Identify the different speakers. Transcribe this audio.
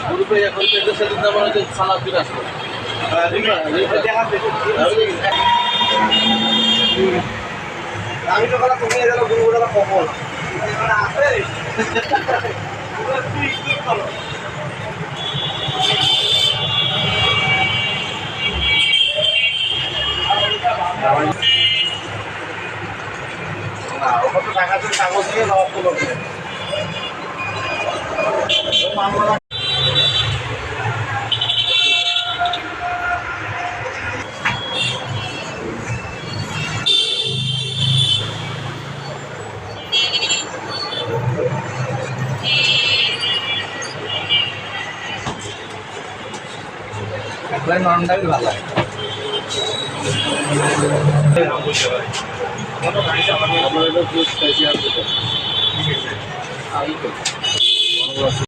Speaker 1: গ্রুপে এখন পেটের সাথে যেমন হচ্ছে সালা ফিরে আসলো
Speaker 2: আমি তো কথা কমিয়ে গেল গুরুগুলো কমল আছে কাগজ নিয়ে জবাব করলো নরমটাই ভালো
Speaker 1: আমরা এটা